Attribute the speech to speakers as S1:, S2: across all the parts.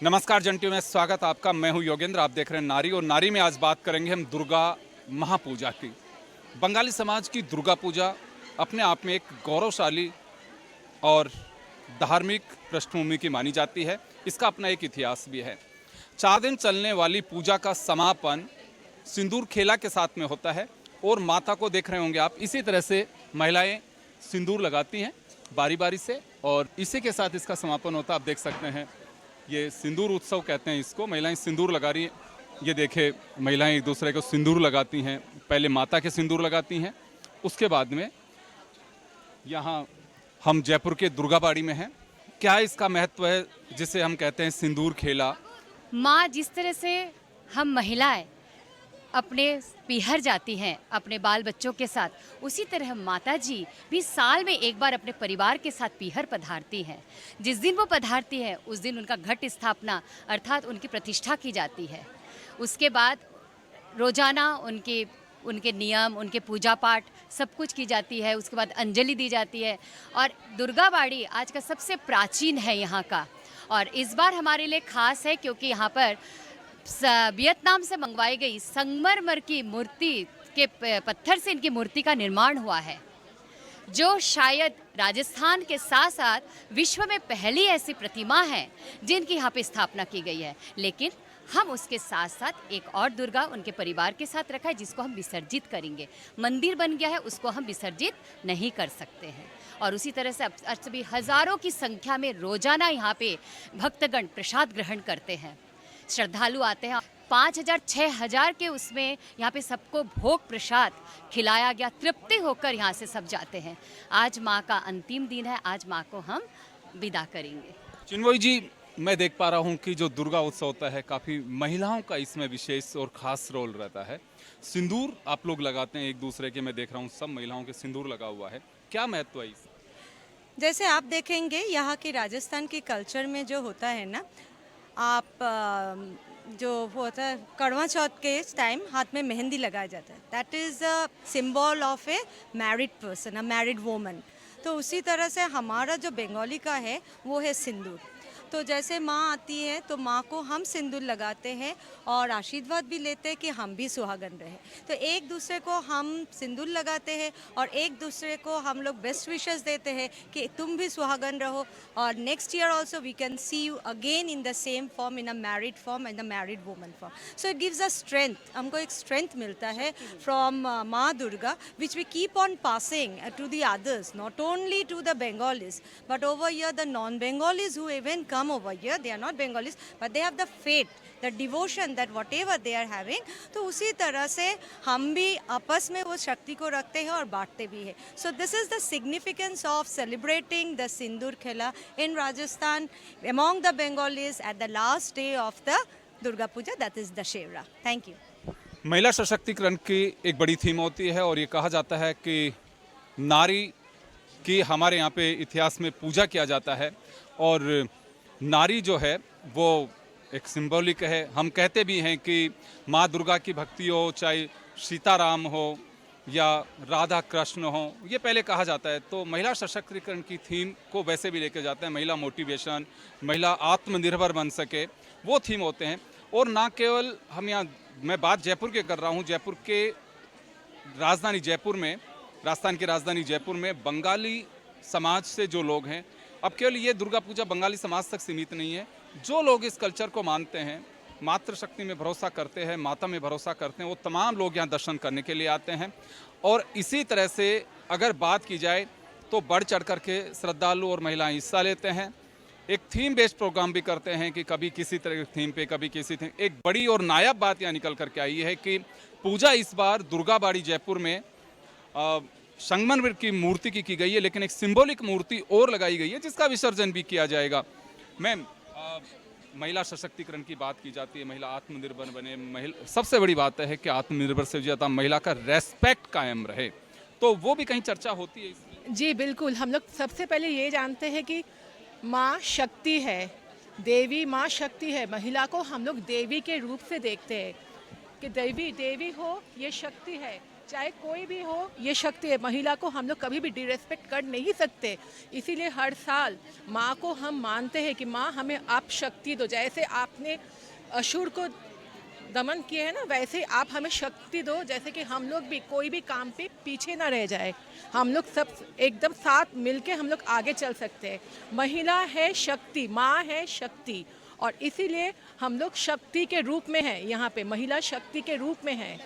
S1: नमस्कार जंटियों में स्वागत आपका। मैं हूं योगेंद्र। आप देख रहे हैं नारी, और नारी में आज बात करेंगे हम दुर्गा महापूजा की। बंगाली समाज की दुर्गा पूजा अपने आप में एक गौरवशाली और धार्मिक पृष्ठभूमि की मानी जाती है। इसका अपना एक इतिहास भी है। 4 दिन चलने वाली पूजा का समापन सिंदूर खेला के साथ में होता है, और माता को देख रहे होंगे आप, इसी तरह से महिलाएं सिंदूर लगाती हैं बारी बारी से, और इसी के साथ इसका समापन होता है। आप देख सकते हैं, ये सिंदूर उत्सव कहते हैं इसको। महिलाएं सिंदूर लगा रही हैं। ये देखे, महिलाएं एक दूसरे को सिंदूर लगाती हैं। पहले माता के सिंदूर लगाती हैं, उसके बाद में यहाँ हम जयपुर के दुर्गाबाड़ी में हैं। क्या इसका महत्व है जिसे हम कहते हैं सिंदूर खेला?
S2: माँ, जिस तरह से हम महिलाएं अपने पीहर जाती हैं अपने बाल बच्चों के साथ, उसी तरह माता जी भी साल में एक बार अपने परिवार के साथ पीहर पधारती हैं। जिस दिन वो पधारती है उस दिन उनका घट स्थापना अर्थात उनकी प्रतिष्ठा की जाती है। उसके बाद रोजाना उनके नियम, उनके पूजा पाठ सब कुछ की जाती है। उसके बाद अंजलि दी जाती है। और दुर्गाबाड़ी आज का सबसे प्राचीन है यहाँ का, और इस बार हमारे लिए खास है क्योंकि यहाँ पर वियतनाम से मंगवाई गई संगमरमर की मूर्ति के पत्थर से इनकी मूर्ति का निर्माण हुआ है, जो शायद राजस्थान के साथ साथ विश्व में पहली ऐसी प्रतिमा है जिनकी यहाँ पे स्थापना की गई है। लेकिन हम उसके साथ साथ एक और दुर्गा उनके परिवार के साथ रखा है, जिसको हम विसर्जित करेंगे। मंदिर बन गया है, उसको हम विसर्जित नहीं कर सकते हैं। और उसी तरह से अब भी हजारों की संख्या में रोजाना यहाँ पे भक्तगण प्रसाद ग्रहण करते हैं। श्रद्धालु आते हैं, 5,000 6,000 के उसमें यहाँ पे सबको भोग प्रसाद खिलाया गया। तृप्ति होकर यहाँ से सब जाते हैं। आज माँ का अंतिम दिन है, आज माँ को हम विदा करेंगे।
S1: चिन्मयी जी, मैं देख पा रहा हूँ कि जो दुर्गा उत्सव होता है, काफ़ी महिलाओं का इसमें विशेष और ख़ास रोल रहता है। सिंदूर आप लोग लगाते हैं एक दूसरे के, मैं देख रहा हूँ सब महिलाओं के सिंदूर लगा हुआ है। क्या महत्व है इस?
S3: जैसे आप देखेंगे यहाँ की राजस्थान की कल्चर में जो होता है ना, आप जो होता है कड़वा चौथ के टाइम हाथ में मेहंदी लगाया जाता है। That is a symbol of A married person, a married woman. तो उसी तरह से हमारा जो बंगाली का है वो है सिंदूर। तो जैसे माँ आती है तो माँ को हम सिंदूर लगाते हैं और आशीर्वाद भी लेते हैं कि हम भी सुहागन रहे। तो एक दूसरे को हम सिंदूर लगाते हैं और एक दूसरे को हम लोग बेस्ट विशेस देते हैं कि तुम भी सुहागन रहो, और next year also we can see you again in the same form, in a married form, in the married woman form. So it gives a strength, हमको एक स्ट्रेंथ मिलता है फ्रॉम माँ Durga, which we keep on passing to the others, not only to the Bengalis, but over here the non-Bengalis who even come over here, they are not Bengalis, but they have the faith, the devotion that whatever they are having, तो उसी तरह से हम भी आपस में वो शक्ति को रखते हैं और बांटते भी हैं। So this is the significance of celebrating the Sindur Khela in Rajasthan among the Bengalis at the last day of the Durga Puja, that is Dashera. Thank you.
S1: महिला सशक्तिकरण की एक बड़ी थीम होती है, और ये कहा जाता है कि नारी की हमारे यहाँ पे इतिहास में पूजा किया जाता है, और नारी जो है वो एक सिंबॉलिक है। हम कहते भी हैं कि माँ दुर्गा की भक्ति हो, चाहे सीताराम हो या राधा कृष्ण हो, ये पहले कहा जाता है। तो महिला सशक्तिकरण की थीम को वैसे भी लेके जाते हैं, महिला मोटिवेशन, महिला आत्मनिर्भर बन सके, वो थीम होते हैं। और ना केवल हम यहाँ, मैं बात जयपुर के कर रहा हूँ, जयपुर के राजधानी जयपुर में, राजस्थान की राजधानी जयपुर में बंगाली समाज से जो लोग हैं, अब केवल ये दुर्गा पूजा बंगाली समाज तक सीमित नहीं है। जो लोग इस कल्चर को मानते हैं, मातृशक्ति में भरोसा करते हैं, माता में भरोसा करते हैं, वो तमाम लोग यहाँ दर्शन करने के लिए आते हैं। और इसी तरह से अगर बात की जाए तो बढ़ चढ़ कर के श्रद्धालु और महिलाएं हिस्सा लेते हैं। एक थीम बेस्ड प्रोग्राम भी करते हैं कि कभी किसी तरह की थीम पे, कभी किसी थीम। एक बड़ी और नायाब बात यहाँ निकल करके आई है कि पूजा इस बार दुर्गाबाड़ी जयपुर में संगमरमर की मूर्ति की गई है, लेकिन एक सिंबॉलिक मूर्ति और लगाई गई है जिसका विसर्जन भी किया जाएगा। मैम, महिला सशक्तिकरण की बात की जाती है, महिला आत्मनिर्भर बने। महिला, सबसे बड़ी बात है कि आत्मनिर्भर से ज़्यादा महिला का रेस्पेक्ट कायम रहे, तो वो भी कहीं चर्चा होती है इसमें?
S4: जी बिल्कुल। हम लोग सबसे पहले ये जानते हैं कि माँ शक्ति है, देवी माँ शक्ति है। महिला को हम लोग देवी के रूप से देखते हैं कि देवी देवी हो, ये शक्ति है। चाहे कोई भी हो, ये शक्ति है। महिला को हम लोग कभी भी डिरेस्पेक्ट कर नहीं सकते। इसीलिए हर साल माँ को हम मानते हैं कि माँ हमें आप शक्ति दो। जैसे आपने असुर को दमन किए है ना, वैसे आप हमें शक्ति दो, जैसे कि हम लोग भी कोई भी काम पे पीछे ना रह जाए। हम लोग सब एकदम साथ मिलके हम लोग आगे चल सकते हैं। महिला है शक्ति, माँ है शक्ति, और इसीलिए हम लोग शक्ति के रूप में हैं यहाँ पे, महिला शक्ति के रूप में हैं।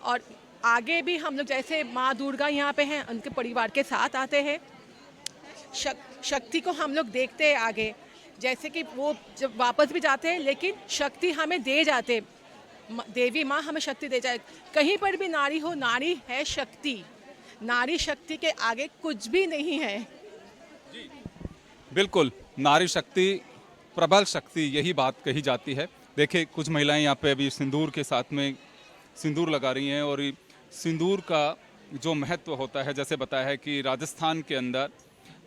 S4: और आगे भी हम लोग जैसे माँ दुर्गा यहाँ पे हैं, उनके परिवार के साथ आते हैं। शक्ति को हम लोग देखते हैं आगे, जैसे कि वो जब वापस भी जाते हैं लेकिन शक्ति हमें दे जाते। देवी माँ हमें शक्ति दे जाए। कहीं पर भी नारी हो, नारी है शक्ति। नारी शक्ति के आगे कुछ भी नहीं है।
S1: बिल्कुल, नारी शक्ति, प्रबल शक्ति, यही बात कही जाती है। देखिए कुछ महिलाएं यहाँ पे अभी सिंदूर के साथ में सिंदूर लगा रही हैं, और सिंदूर का जो महत्व होता है, जैसे बताया है कि राजस्थान के अंदर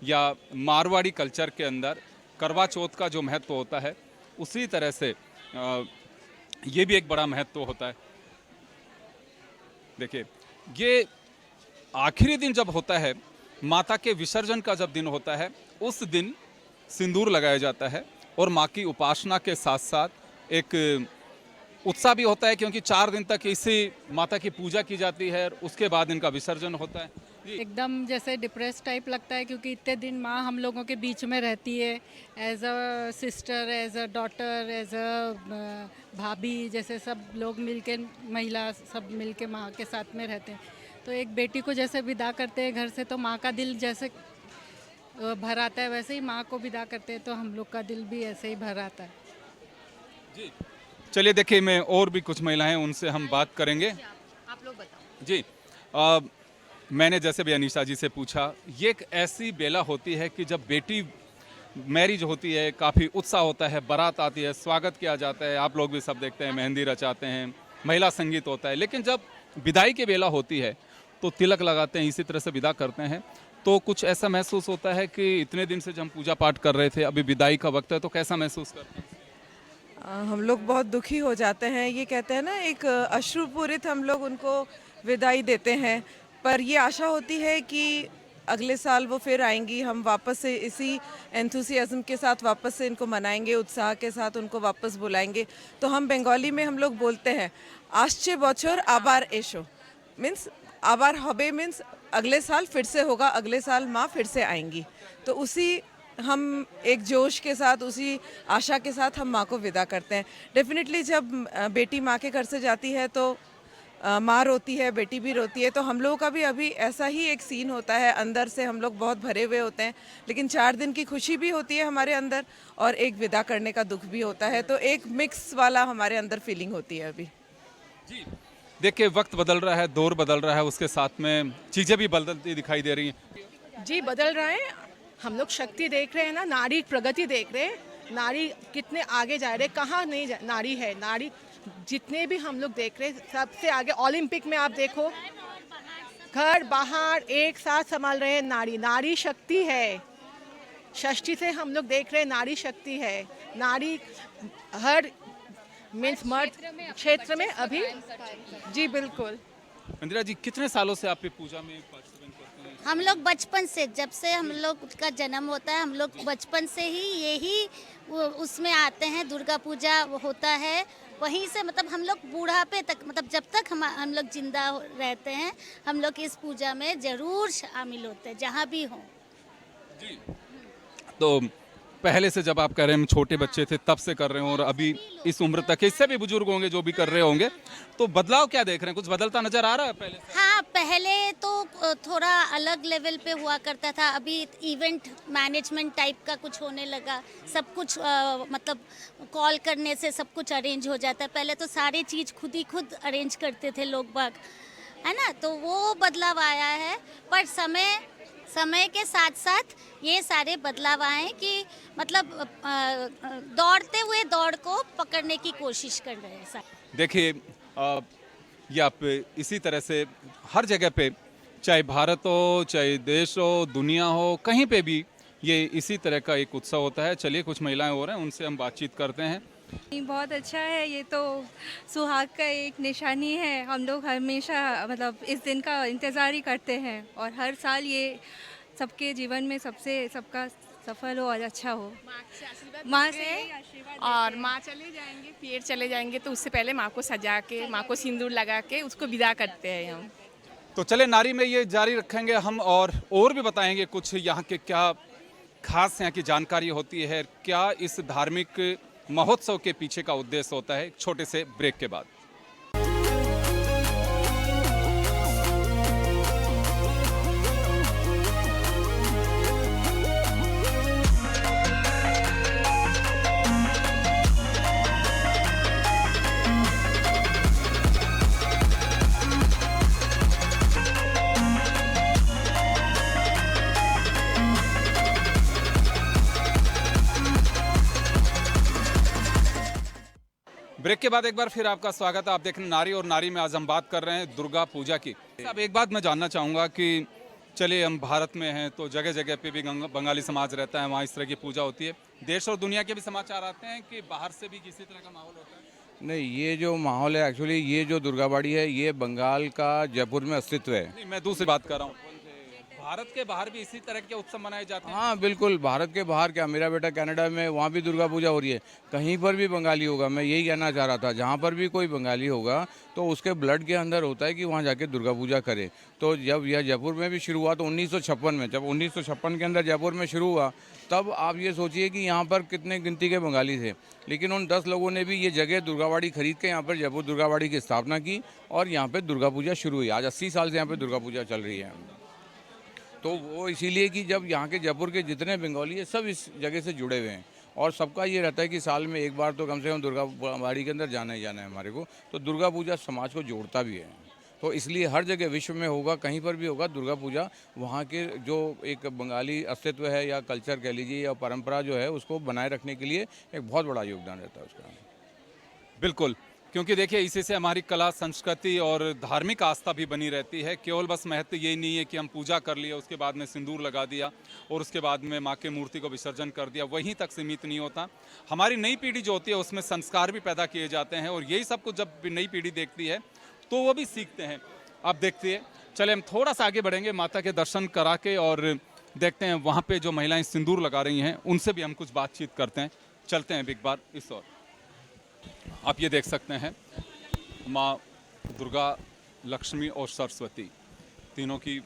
S1: या मारवाड़ी कल्चर के अंदर करवा चौथ का जो महत्व होता है, उसी तरह से ये भी एक बड़ा महत्व होता है। देखिए ये आखिरी दिन जब होता है, माता के विसर्जन का जब दिन होता है, उस दिन सिंदूर लगाया जाता है, और माँ की उपासना के साथ साथ एक उत्साह भी होता है, क्योंकि 4 दिन तक इसी माता की पूजा की जाती है, उसके बाद इनका विसर्जन होता है।
S5: एकदम जैसे डिप्रेस टाइप लगता है, क्योंकि इतने दिन माँ हम लोगों के बीच में रहती है, as a sister, as a daughter, as a bhabhi, जैसे सब लोग मिलके, महिला सब मिलके माँ के साथ में रहते हैं। तो एक बेटी को जैसे विदा करते हैं घर से, तो माँ का दिल जैसे भर आता है, वैसे ही माँ को विदा करते हैं तो हम लोग का दिल भी ऐसे ही भर आता है।
S1: जी चलिए, देखिए मैं और भी कुछ महिलाएं, उनसे हम बात करेंगे।
S2: आप लोग बताओ
S1: जी मैंने जैसे भी अनीशा जी से पूछा, ये एक ऐसी बेला होती है कि जब बेटी मैरिज होती है, काफ़ी उत्साह होता है, बारात आती है, स्वागत किया जाता है, आप लोग भी सब देखते हैं, मेहंदी रचाते हैं, महिला संगीत होता है। लेकिन जब विदाई की बेला होती है तो तिलक लगाते हैं, इसी तरह से विदा करते हैं। तो कुछ ऐसा महसूस होता है कि इतने दिन से जब हम पूजा पाठ कर रहे थे, अभी विदाई का वक्त है, तो कैसा महसूस करते हैं?
S6: हम लोग बहुत दुखी हो जाते हैं। ये कहते हैं ना, एक अश्रुपूरित हम लोग उनको विदाई देते हैं, पर ये आशा होती है कि अगले साल वो फिर आएंगी, हम वापस से इसी एंथुसियाज्म के साथ वापस से इनको मनाएंगे, उत्साह के साथ उनको वापस बुलाएंगे। तो हम बंगाली में हम लोग बोलते हैं आश्चे बछर आबार एशो, मीन्स आबार हबे, मीन्स अगले साल फिर से होगा, अगले साल माँ फिर से आएंगी। तो उसी हम एक जोश के साथ, उसी आशा के साथ हम माँ को विदा करते हैं। डेफिनेटली जब बेटी माँ के घर से जाती है तो माँ रोती है, बेटी भी रोती है। तो हम लोगों का भी अभी ऐसा ही एक सीन होता है, अंदर से हम लोग बहुत भरे हुए होते हैं, लेकिन 4 दिन की खुशी भी होती है हमारे अंदर, और एक विदा करने का दुख भी होता है। तो एक मिक्स वाला हमारे अंदर फीलिंग होती है अभी।
S1: जी देखिए, वक्त बदल रहा है, दौर बदल रहा है, उसके साथ में चीज़ें भी बदलती दिखाई दे रही हैं।
S4: जी बदल रहा है। हम लोग शक्ति देख रहे हैं ना, नारी प्रगति देख रहे हैं, नारी कितने आगे जा रहे, कहाँ नहीं नारी है। नारी जितने भी हम लोग देख रहे हैं, सबसे आगे। ओलंपिक में आप देखो, घर बाहर एक साथ संभाल रहे हैं नारी। नारी शक्ति है। षष्ठी से हम लोग देख रहे हैं नारी शक्ति है। नारी हर मीन्स मर्द क्षेत्र में अभी। जी बिल्कुल।
S1: इंदिरा जी, कितने सालों से आप ये पूजा में पार्टिसिपेट करते हैं?
S7: हम लोग बचपन से, जब से हम लोग का जन्म होता है, हम लोग बचपन से ही यही उसमें आते हैं। दुर्गा पूजा होता है वहीं से, मतलब हम लोग बूढ़ापे तक, मतलब जब तक हम लोग जिंदा रहते हैं, हम लोग इस पूजा में ज़रूर शामिल होते हैं, जहाँ भी हों।
S1: जी तो पहले से, जब आप कह रहे हैं हम छोटे बच्चे थे तब से कर रहे हो, और अभी इस उम्र तक, इससे भी बुजुर्ग होंगे जो भी कर रहे होंगे, तो बदलाव क्या देख रहे हैं? कुछ बदलता नजर आ रहा है पहले से?
S7: हाँ, पहले तो थोड़ा अलग लेवल पे हुआ करता था। अभी इवेंट मैनेजमेंट टाइप का कुछ होने लगा। सब कुछ मतलब कॉल करने से सब कुछ अरेंज हो जाता है। पहले तो सारी चीज़ खुद अरेंज करते थे लोग बाग, है ना। तो वो बदलाव आया है, पर समय के साथ साथ ये सारे बदलाव आए कि मतलब दौड़ते हुए दौड़ को पकड़ने की कोशिश कर रहे हैं।
S1: देखिए ये आप इसी तरह से हर जगह पे, चाहे भारत हो, चाहे देश हो, दुनिया हो, कहीं पे भी ये इसी तरह का एक उत्सव होता है। चलिए कुछ महिलाएं हो रहे हैं, उनसे हम बातचीत करते हैं।
S8: बहुत अच्छा है। ये तो सुहाग का एक निशानी है। हम लोग हमेशा मतलब इस दिन का इंतज़ार ही करते हैं और हर साल ये सबके जीवन में सबका सफल हो और अच्छा हो। माँ से यही आशीर्वाद
S9: और
S8: देते हैं।
S9: माँ चले जाएंगे, फिर चले जाएंगे तो उससे पहले माँ को सजा के, माँ को सिंदूर लगा के उसको विदा करते हैं हम।
S1: तो चले नारी में ये जारी रखेंगे हम और भी बताएंगे कुछ यहाँ के क्या खास यहाँ की जानकारी होती है, क्या इस धार्मिक महोत्सव के पीछे का उद्देश्य होता है, एक छोटे से ब्रेक के बाद। ब्रेक के बाद एक बार फिर आपका स्वागत है। आप देख रहे हैं नारी और नारी में। आज हम बात कर रहे हैं दुर्गा पूजा की। अब एक बात मैं जानना चाहूँगा कि चलिए हम भारत में हैं तो जगह जगह पे भी बंगाली समाज रहता है, वहाँ इस तरह की पूजा होती है। देश और दुनिया के भी समाचार आते हैं कि बाहर से भी किसी तरह का माहौल होता है?
S10: नहीं, ये जो माहौल है एक्चुअली, ये जो दुर्गा बाड़ी है ये बंगाल का जयपुर में अस्तित्व है।
S1: नहीं, मैं दूसरी बात कर रहा हूँ, भारत के बाहर भी इसी तरह के उत्सव मनाए जाते हैं?
S10: हाँ बिल्कुल, भारत के बाहर क्या, मेरा बेटा कनाडा में, वहाँ भी दुर्गा पूजा हो रही है। कहीं पर भी बंगाली होगा, मैं यही कहना चाह रहा था, जहाँ पर भी कोई बंगाली होगा तो उसके ब्लड के अंदर होता है कि वहाँ जाके दुर्गा पूजा करे। तो जब यह जयपुर में भी शुरू हुआ तो 1956 में, जब 1956 के अंदर जयपुर में शुरू हुआ, तब आप ये सोचिए कि यहाँ पर कितने गिनती के बंगाली थे। लेकिन उन 10 लोगों ने भी ये जगह दुर्गाबाड़ी खरीद के यहाँ पर जयपुर दुर्गाबाड़ी की स्थापना की और यहाँ पर दुर्गा पूजा शुरू हुई। आज 80 साल से यहाँ पर दुर्गा पूजा चल रही है। तो वो इसीलिए कि जब यहाँ के जयपुर के जितने बंगाली है सब इस जगह से जुड़े हुए हैं और सबका ये रहता है कि साल में एक बार तो कम से कम दुर्गा बाड़ी के अंदर जाना ही जाना है हमारे को। तो दुर्गा पूजा समाज को जोड़ता भी है, तो इसलिए हर जगह विश्व में होगा, कहीं पर भी होगा दुर्गा पूजा। वहाँ के जो एक बंगाली अस्तित्व है या कल्चर कह लीजिए या परंपरा जो है उसको बनाए रखने के लिए एक बहुत बड़ा योगदान रहता है उसका।
S1: बिल्कुल, क्योंकि देखिए इसी से हमारी कला, संस्कृति और धार्मिक आस्था भी बनी रहती है। केवल बस महत्व यही नहीं है कि हम पूजा कर लिए, उसके बाद में सिंदूर लगा दिया और उसके बाद में माँ की मूर्ति को विसर्जन कर दिया, वहीं तक सीमित नहीं होता। हमारी नई पीढ़ी जो होती है उसमें संस्कार भी पैदा किए जाते हैं और यही सब कुछ जब नई पीढ़ी देखती है तो वो भी सीखते हैं। आप देखते हैं, चले हम थोड़ा सा आगे बढ़ेंगे, माता के दर्शन करा के और देखते हैं वहाँ पर जो महिलाएँ सिंदूर लगा रही हैं उनसे भी हम कुछ बातचीत करते हैं। चलते हैं एक बार इस ओर। आप ये देख सकते हैं माँ दुर्गा, लक्ष्मी और सरस्वती तीनों की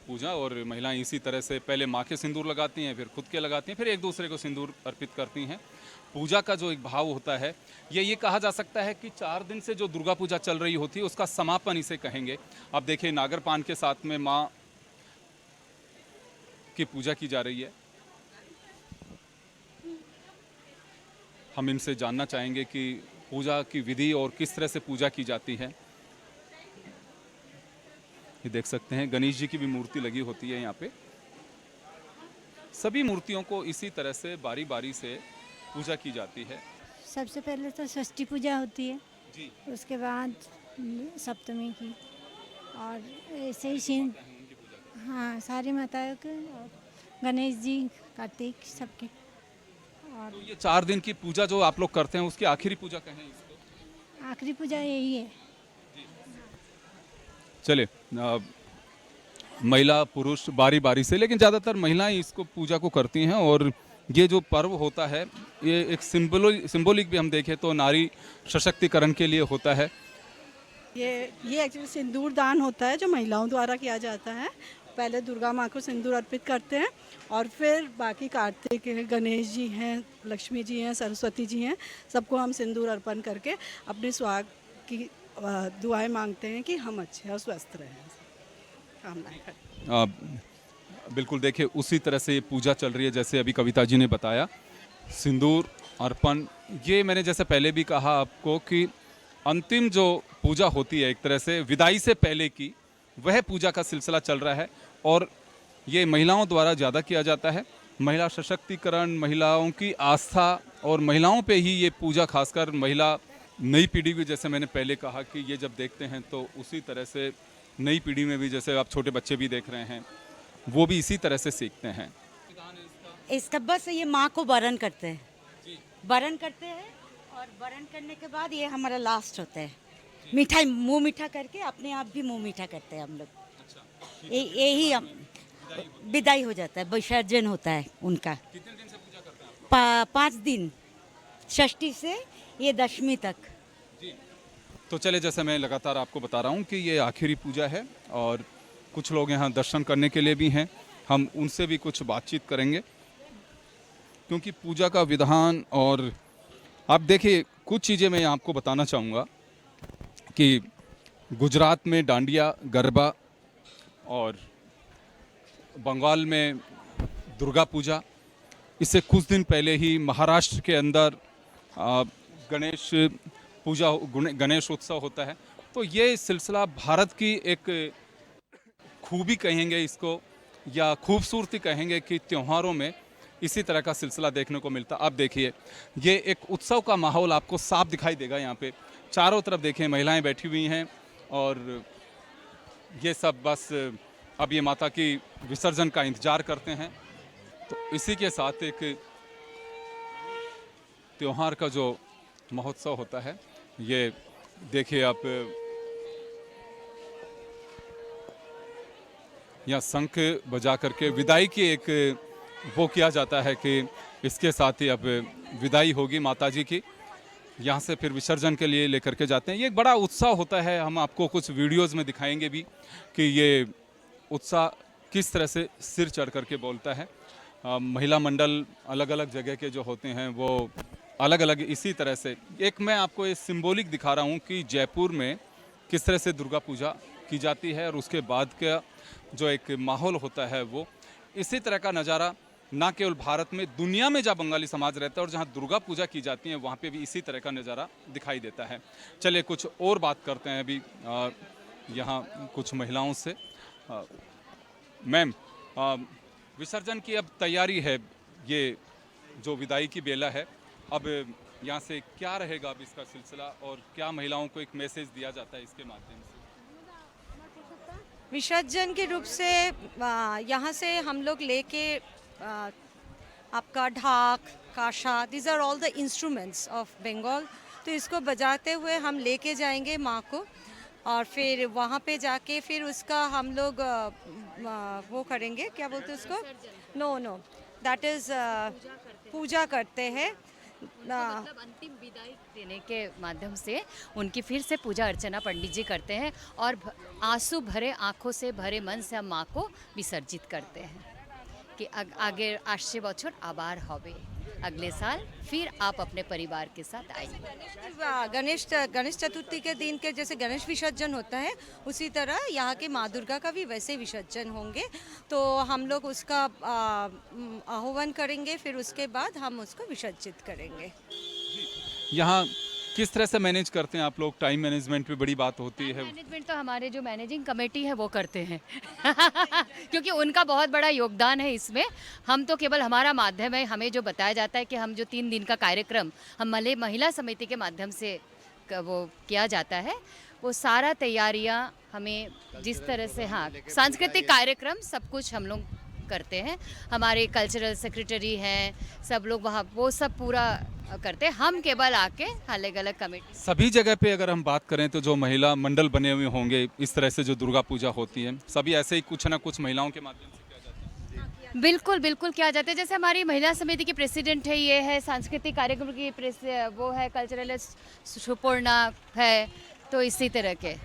S1: पूजा, और महिलाएं इसी तरह से पहले माँ के सिंदूर लगाती हैं, फिर खुद के लगाती हैं, फिर एक दूसरे को सिंदूर अर्पित करती हैं। पूजा का जो एक भाव होता है ये कहा जा सकता है कि 4 दिन से जो दुर्गा पूजा चल रही होती है उसका समापन इसे कहेंगे। आप देखिए नागरपान के साथ में माँ की पूजा की जा रही है। हम इनसे जानना चाहेंगे कि पूजा की विधि और किस तरह से पूजा की जाती है। ये देख सकते हैं गणेश जी की भी मूर्ति लगी होती है यहाँ पे। सभी मूर्तियों को इसी तरह से बारी बारी से पूजा की जाती है।
S11: सबसे पहले तो षष्ठी पूजा होती है
S1: जी।
S11: उसके बाद सप्तमी की, और ऐसे ही हाँ सारी माताओं के, और गणेश जी, कार्तिक सबके। और
S1: तो ये 4 दिन की पूजा जो आप लोग करते हैं उसकी आखिरी पूजा कहें इसको?
S11: आखिरी पूजा यही है।
S1: चले महिला पुरुष बारी बारी से, लेकिन ज़्यादातर महिलाएं इसको पूजा को करती हैं। और ये जो पर्व होता है ये एक सिंबॉलिक भी हम देखें तो नारी सशक्तिकरण के लिए होता है।
S12: ये एक्चुअली सिंदूर दान होता है जो महिलाओं द्वारा किया जाता है। पहले दुर्गा माँ को सिंदूर अर्पित करते हैं और फिर बाकी कार्तिक हैं, गणेश जी हैं, लक्ष्मी जी हैं, सरस्वती जी हैं, सबको हम सिंदूर अर्पण करके अपने सुहाग की दुआएं मांगते हैं कि हम अच्छे और स्वस्थ रहें, कामनाएं करते।
S1: बिल्कुल, देखिए उसी तरह से ये पूजा चल रही है जैसे अभी कविता जी ने बताया। सिंदूर अर्पण, ये मैंने जैसे पहले भी कहा आपको कि अंतिम जो पूजा होती है एक तरह से विदाई से पहले की, वह पूजा का सिलसिला चल रहा है और ये महिलाओं द्वारा ज़्यादा किया जाता है। महिला सशक्तिकरण, महिलाओं की आस्था और महिलाओं पे ही ये पूजा, खासकर महिला नई पीढ़ी भी, जैसे मैंने पहले कहा कि ये जब देखते हैं तो उसी तरह से नई पीढ़ी में भी, जैसे आप छोटे बच्चे भी देख रहे हैं, वो भी इसी तरह से सीखते हैं।
S13: इसका बस ये माँ को वरण करते हैं, वरण करते हैं और बरन करने के बाद ये हमारा लास्ट होता है। मिठाई मुंह मीठा करके अपने आप भी मुंह मीठा करते हैं हम लोग। यही हम विदाई हो जाता है, विसर्जन होता है उनका।
S1: कितने दिन से पूजा करते हैं आप?
S13: 5 दिन, षष्ठी से ये दशमी तक।
S1: तो चले, जैसे मैं लगातार आपको बता रहा हूँ कि ये आखिरी पूजा है और कुछ लोग यहाँ दर्शन करने के लिए भी हैं। हम उनसे भी कुछ बातचीत करेंगे, क्योंकि पूजा का विधान और आप देखिए कुछ चीज़ें मैं आपको बताना चाहूँगा कि गुजरात में डांडिया गरबा और बंगाल में दुर्गा पूजा, इससे कुछ दिन पहले ही महाराष्ट्र के अंदर गणेश पूजा, गणेश उत्सव होता है। तो ये सिलसिला भारत की एक खूबी कहेंगे इसको, या खूबसूरती कहेंगे कि त्योहारों में इसी तरह का सिलसिला देखने को मिलता। आप देखिए, ये एक उत्सव का माहौल आपको साफ दिखाई देगा। यहाँ पे चारों तरफ देखिए महिलाएं बैठी हुई हैं और ये सब बस अब ये माता की विसर्जन का इंतजार करते हैं। तो इसी के साथ एक त्योहार का जो महोत्सव होता है, ये देखिए आप यहाँ शंख बजा करके विदाई की एक वो किया जाता है कि इसके साथ ही अब विदाई होगी माता जी की। यहाँ से फिर विसर्जन के लिए लेकर के जाते हैं। ये एक बड़ा उत्साह होता है। हम आपको कुछ वीडियोस में दिखाएंगे भी कि ये उत्साह किस तरह से सिर चढ़ करके बोलता है। महिला मंडल अलग अलग जगह के जो होते हैं वो अलग अलग इसी तरह से। एक मैं आपको ये सिंबॉलिक दिखा रहा हूँ कि जयपुर में किस तरह से दुर्गा पूजा की जाती है और उसके बाद का जो एक माहौल होता है वो इसी तरह का नज़ारा ना केवल भारत में, दुनिया में जहाँ बंगाली समाज रहता है और जहाँ दुर्गा पूजा की जाती है वहाँ पे भी इसी तरह का नज़ारा दिखाई देता है। चलिए कुछ और बात करते हैं अभी यहाँ कुछ महिलाओं से। मैम, विसर्जन की अब तैयारी है, ये जो विदाई की बेला है, अब यहाँ से क्या रहेगा अब इसका सिलसिला और क्या महिलाओं को एक मैसेज दिया जाता है इसके माध्यम से?
S3: विसर्जन के रूप से यहाँ से हम लोग लेके आपका dhak, kasha, these are all the instruments of Bengal. तो इसको बजाते हुए हम लेके जाएंगे माँ को और फिर वहाँ पे जाके फिर उसका हम लोग वो करेंगे, क्या बोलते हैं उसको? नो, दैट इज़ पूजा करते हैं।
S2: मतलब अंतिम विदाई देने के माध्यम से उनकी फिर से पूजा अर्चना पंडित जी करते हैं और आंसू भरे आंखों से भरे मन से हम माँ को विसर्जित करते हैं कि आगे आशे बछर आबार होबे, अगले साल फिर आप अपने परिवार के साथ आइए।
S3: गणेश चतुर्थी के दिन के जैसे गणेश विसर्जन होता है उसी तरह यहाँ के माँ दुर्गा का भी वैसे विसर्जन होंगे। तो हम लोग उसका आह्वान करेंगे, फिर उसके बाद हम उसको विसर्जित करेंगे।
S1: यहाँ किस तरह से मैनेज करते हैं आप लोग? टाइम मैनेजमेंट पे बड़ी बात होती है।
S2: मैनेजमेंट तो हमारे जो मैनेजिंग कमेटी है वो करते हैं क्योंकि उनका बहुत बड़ा योगदान है इसमें। हम तो केवल हमारा माध्यम है, हमें जो बताया जाता है कि हम जो 3 दिन का कार्यक्रम हम महिला समिति के माध्यम से वो किया जाता है, वो सारा तैयारियां हमें जिस तरह से, हाँ, सांस्कृतिक कार्यक्रम सब कुछ हम लोग करते हैं। हमारे कल्चरल सेक्रेटरी हैं, सब लोग वहाँ वो सब पूरा करते हैं। हम केवल आके अलग अलग कमेटी
S1: सभी जगह पे अगर हम बात करें तो जो महिला मंडल बने हुए होंगे इस तरह से जो दुर्गा पूजा होती है, सभी ऐसे ही कुछ ना कुछ महिलाओं के माध्यम से किया जाता है।
S2: बिल्कुल बिल्कुल किया जाता है। जैसे हमारी महिला समिति की प्रेसिडेंट है, ये है सांस्कृतिक कार्यक्रम की वो है कल्चरल सुपर्णा है। तो इसी तरह के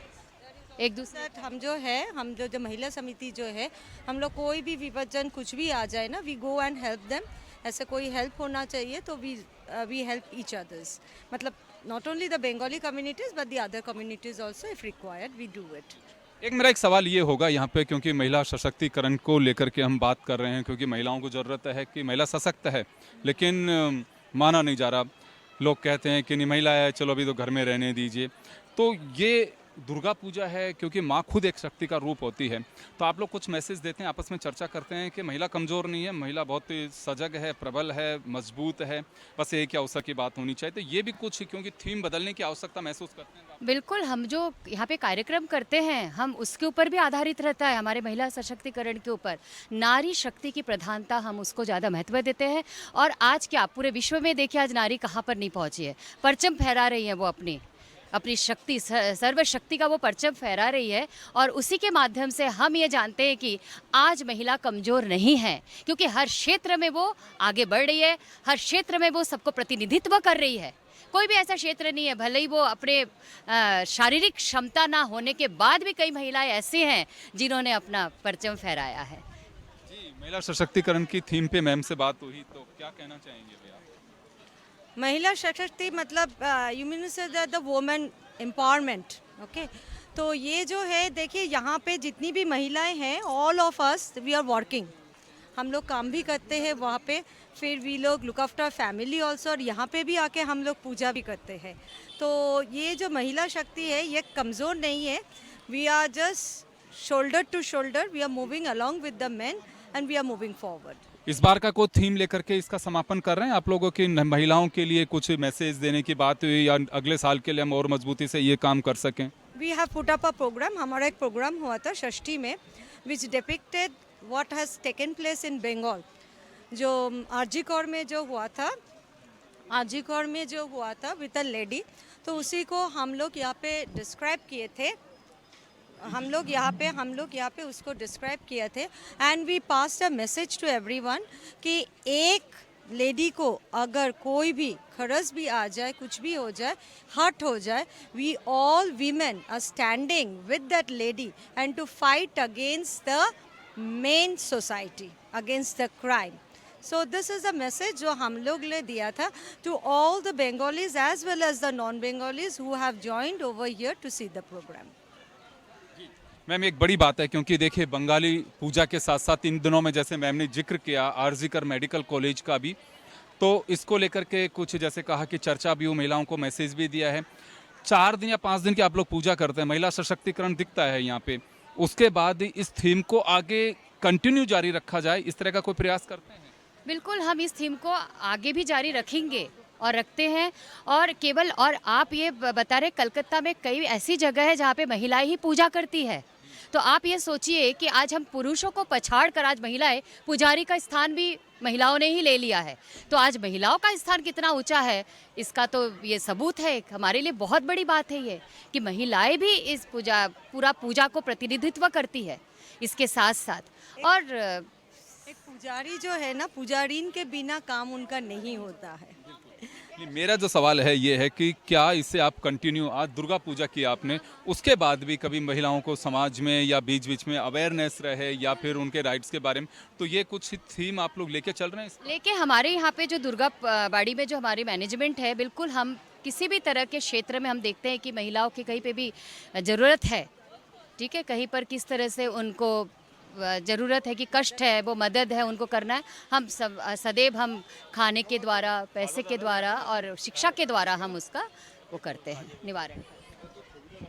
S2: एक दूसरे
S3: हम जो महिला समिति जो है, हम लोग कोई भी विभाजन कुछ भी आ जाए ना, we go and help them. ऐसे कोई हेल्प होना चाहिए तो वी हेल्प ईच अदर्स। मतलब not only the Bengali communities but the other communities also, if required we do it.
S1: एक मेरा एक सवाल ये होगा यहाँ पे, क्योंकि महिला सशक्तिकरण को लेकर के हम बात कर रहे हैं, क्योंकि महिलाओं को ज़रूरत है कि महिला सशक्त है, लेकिन माना नहीं जा रहा। लोग कहते हैं कि नहीं महिला है, चलो अभी तो घर में रहने दीजिए। तो ये दुर्गा पूजा है, क्योंकि माँ खुद एक शक्ति का रूप होती है, तो आप लोग कुछ मैसेज देते हैं, आपस में चर्चा करते हैं कि महिला कमज़ोर नहीं है, महिला बहुत ही सजग है, प्रबल है, मजबूत है, बस एक ही अवसर की बात होनी चाहिए। तो ये भी कुछ, क्योंकि थीम बदलने की आवश्यकता महसूस करते हैं।
S2: बिल्कुल, हम जो यहाँ पे कार्यक्रम करते हैं हम उसके ऊपर भी आधारित रहता है, हमारे महिला सशक्तिकरण के ऊपर। नारी शक्ति की प्रधानता, हम उसको ज़्यादा महत्व देते हैं। और आज क्या पूरे विश्व में देखिए आज नारी कहाँ पर नहीं पहुँची है, परचम फहरा रही है वो अपनी शक्ति, सर्वशक्ति का वो परचम फहरा रही है। और उसी के माध्यम से हम ये जानते हैं कि आज महिला कमज़ोर नहीं है, क्योंकि हर क्षेत्र में वो आगे बढ़ रही है, हर क्षेत्र में वो सबको प्रतिनिधित्व कर रही है। कोई भी ऐसा क्षेत्र नहीं है, भले ही वो अपने शारीरिक क्षमता ना होने के बाद भी कई महिलाएं ऐसी हैं जिन्होंने अपना परचम फहराया है।
S1: जी, महिला सशक्तिकरण की थीम पे मैम से बात हुई, तो क्या कहना चाहेंगे भैया?
S3: महिला सशक्ति मतलब यू मीन से द वुमेन एम्पावरमेंट, ओके। तो ये जो है देखिए यहाँ पे जितनी भी महिलाएं हैं, all of us we are working, हम लोग काम भी करते हैं वहाँ पे, फिर वी लोग लुक आफ्टर फैमिली ऑल्सो, और यहाँ पे भी आके हम लोग पूजा भी करते हैं। तो ये जो महिला शक्ति है ये कमज़ोर नहीं है, we are just shoulder to shoulder, we are moving along with the men and we are moving forward.
S1: इस बार का कोई थीम लेकर के इसका समापन कर रहे हैं आप लोगों की? महिलाओं के लिए कुछ मैसेज देने की बात हुई, या अगले साल के लिए हम और मजबूती से ये काम कर सकें?
S3: We have put up a programme, हमारा एक प्रोग्राम हुआ था षष्ठी में, which depicted what has taken place in Bengal. जो आरजी कौर में जो हुआ था विद अ लेडी, तो उसी को हम लोग यहाँ पे डिस्क्राइब किए थे, हम लोग यहाँ पे उसको डिस्क्राइब किए थे। And we passed a message to everyone कि एक लेडी को अगर कोई भी खरस भी आ जाए, कुछ भी हो जाए, हर्ट हो जाए, we all women are standing with that lady and to fight against the men society, against the crime. So this is a message जो हम लोग ने दिया था to all the Bengalis as well as the non-Bengalis who have joined over here to see the program.
S1: Ma'am, एक बड़ी बात है, क्योंकि देखिए बंगाली पूजा के साथ साथ इन दिनों में जैसे मैम ने जिक्र किया आरजी कर मेडिकल कॉलेज का भी, तो इसको लेकर के कुछ जैसे कहा कि चर्चा भी हो, महिलाओं को मैसेज भी दिया है। 4 दिन या 5 दिन की आप लोग पूजा करते हैं, महिला सशक्तिकरण दिखता है यहाँ पे, उसके बाद इस थीम को आगे कंटिन्यू जारी रखा जाए, इस तरह का कोई प्रयास करते हैं?
S2: बिल्कुल, हम इस थीम को आगे भी जारी रखेंगे और रखते हैं। और आप ये बता रहे, कलकत्ता में कई ऐसी जगह है जहाँ पे महिलाएं ही पूजा करती है। तो आप ये सोचिए कि आज हम पुरुषों को पछाड़ कर आज महिलाएं, पुजारी का स्थान भी महिलाओं ने ही ले लिया है। तो आज महिलाओं का स्थान कितना ऊंचा है, इसका तो ये सबूत है। हमारे लिए बहुत बड़ी बात है ये कि महिलाएं भी इस पूजा को प्रतिनिधित्व करती है इसके साथ साथ। और
S3: एक पुजारी जो है ना, पुजारीन के बिना काम उनका नहीं होता है।
S1: मेरा जो सवाल है ये है कि क्या इसे आप कंटिन्यू, आज दुर्गा पूजा की आपने, उसके बाद भी कभी महिलाओं को समाज में या बीच बीच में अवेयरनेस रहे या फिर उनके राइट्स के बारे में, तो ये कुछ थीम आप लोग लेके चल रहे हैं?
S2: लेके हमारे यहाँ पे जो दुर्गा बाड़ी में जो हमारी मैनेजमेंट है, बिल्कुल हम किसी भी तरह के क्षेत्र में हम देखते हैं कि महिलाओं की कहीं पे भी ज़रूरत है, ठीक है, कहीं पर किस तरह से उनको ज़रूरत है कि कष्ट है, वो मदद है, उनको करना है, हम सब सदैव हम खाने के द्वारा, पैसे के द्वारा और शिक्षा के द्वारा हम उसका वो करते हैं, निवारण।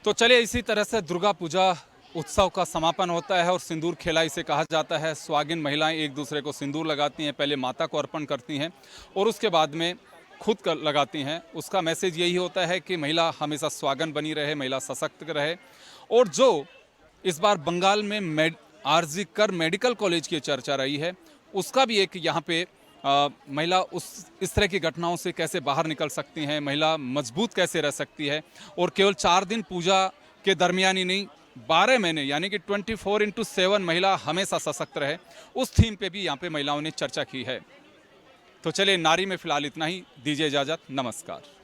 S1: तो चलिए, इसी तरह से दुर्गा पूजा उत्सव का समापन होता है और सिंदूर खेला इसे कहा जाता है। स्वागिन महिलाएं एक दूसरे को सिंदूर लगाती हैं, पहले माता को अर्पण करती हैं और उसके बाद में खुद लगाती हैं। उसका मैसेज यही होता है कि महिला हमेशा स्वागन बनी रहे, महिला सशक्त रहे। और जो इस बार बंगाल में आरजी कर मेडिकल कॉलेज की चर्चा रही है, उसका भी एक यहाँ पे महिला इस तरह की घटनाओं से कैसे बाहर निकल सकती हैं, महिला मजबूत कैसे रह सकती है, और केवल 4 दिन पूजा के दरमियान ही नहीं, 12 महीने यानी कि 24/7 महिला हमेशा सशक्त रहे, उस थीम पे भी यहाँ पे महिलाओं ने चर्चा की है। तो चलिए, नारी में फिलहाल इतना ही, दीजिए इजाज़त, नमस्कार।